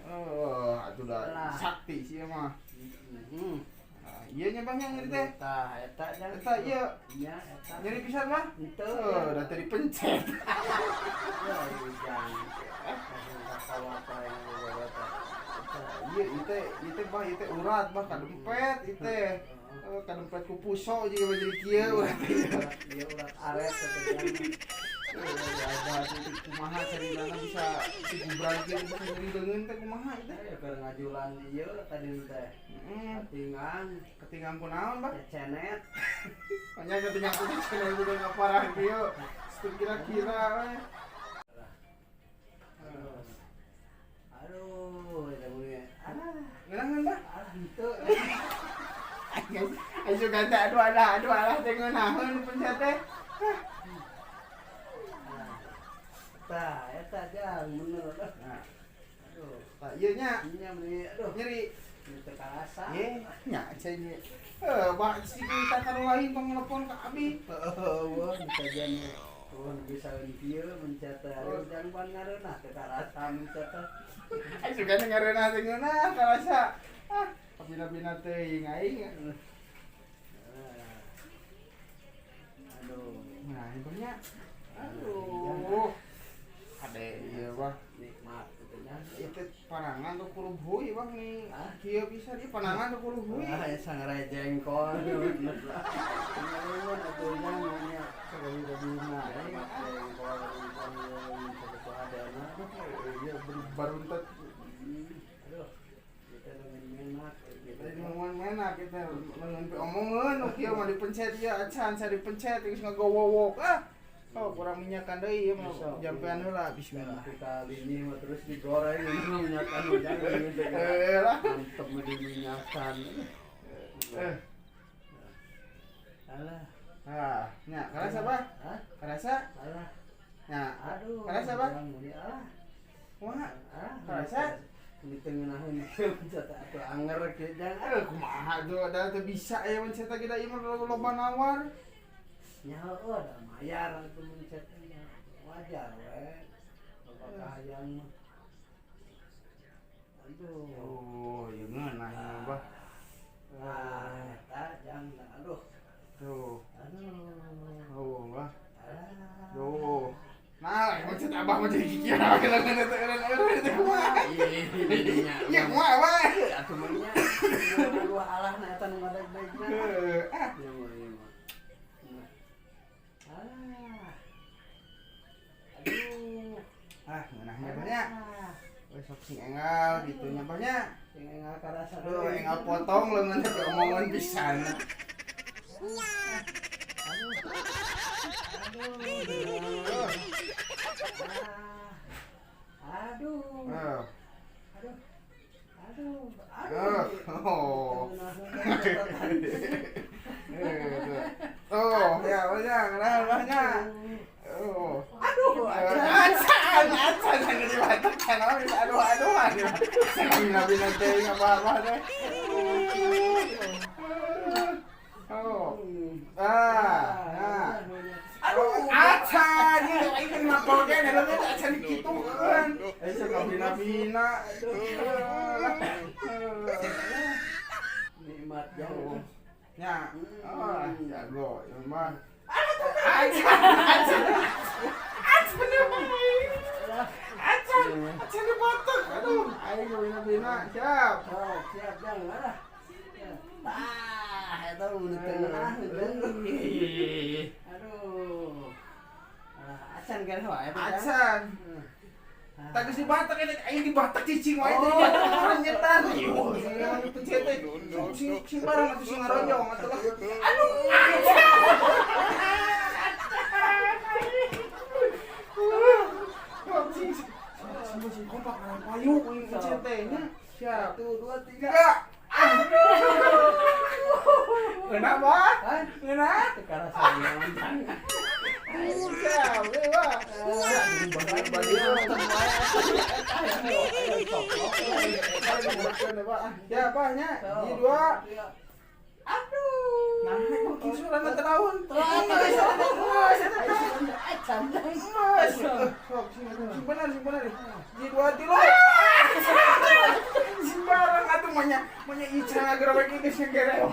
Atuh da sakti sih mah. Iya nya Bang yang teh. Eta Iya. Nya eta. Nyeri pisan mah? Henteu. Da tadi pencet. Ya ujang. Kalau apa yang eta. Iya itu Bang itu urat Bang kadempet itu. Kadempet ku puso juga jadi kieu urat. Dia urat aret katanya. Ada titik kumaha carinana bisa si gubrang kieu bisa jadi deungeun teh kumaha itu. Ya keur ngajulan ieu tadi teh. Ketingan kunaon Bang? Cenet. Hanya ketingan ku channel juga ngaparah kieu. Kira-kira we. Aduh, eta mulai. Ngeunang Bang? Henteu. Ayo ganda aduh alah teh ngeunaheun pencet teh. Eta jang bener. Aduh, tak ieu nya. Nya meuli aduh Nyeri. teu karasa. Nya cai ieu. Bang si kita kanu lain tong nelpon ka abi. Wah, bisa bisa review mencet jangan ban ngareuna teu karasa mencet. Ayo kan ngareuna teh ngeunah karasa. Kabina-bina teuing aing. Aduh, Nah, ibunya. Aduh. Ade ieu Bang. nikmat gitu nya. Itu panangan tuh kurup heuy Bang nih. Kieu bisa di panangan tuh kurup heuy. Ya sangare jengkol. Ngomong atuh nya Kabina-bina. jengkol itu adana. Ieu baru entet Aduh, kita enak Tadi ngomong mana kita ngeun omongeun nu kieu mah dipencet ieu acan sa dipencet geus ngagowowok kurang minyakan deui ieu mah jampean heula bismillah. Kali ini mah terus digoreng minyakan jangan gitu. Lah Mantep mah diminyakan. Alah. nya karasa Bah? Hah? Karasa? Alah. Nya, Aduh. karasa Bah? Alah. Kumaha? Ah, Karasa? Di tengah-tengah mencet atuh anger kieu jangan. Kumaha tuh da teu bisa aya mencet kita ieu mah loba nawar. Nya heueuh da mayar atuh mencet wajar we. Loba kahayang mah. Aduh. Oh, ieu ngeunah ieu Bah. Eta jang aduh. Tuh. Aduh. Oh, Bah. Alah. Tuh. Nah, mencet Abah mah jadi kikir kita ngene teh eureun teh kumaha? Iya kumaha Bah? Atuh mah nya. Aduh alah na eta nu ngadeg-degna. Ya mah ieu mah. Alah. Aduh. Ngeunahnya banyak. Wes sok sing engal gitu nya banyak. Sing engal karasa Aduh, engal potong leungeun teh omongan pisan. Oh, ya banyak, banyak. Oh, acan yang dibatakkan, aduh, bina-bina teh apa-apa deh. Oh, acan, ini kan ngapolnya, dalamnya acan dikitukan. Suka bina-bina, nikmat jauh. Ya, jago, emang. Acan dibatak, aduh, ayo bina-bina, siap. Siap jang lah. Eta udah tengah. Aduh. Acan kan wae. Acan. Tak geus dibatak ini aing dibatak cicing wae teh dibatak nyetan. Yo, pencet teh. Cing barang atuh sing ngaronjong atuh lah. Aduh. Cing kompak kana payu ini pencet teh nya. Siap. 1 2 3. Kenapa? Kenapa? Sekarang saya Siap, wah. Ya, apanya? Di 2. Aduh. Nah, emang kisuran na terlaun. Sok, sing bener. Di 2 3. manya ican gerewek ini sih gerewek.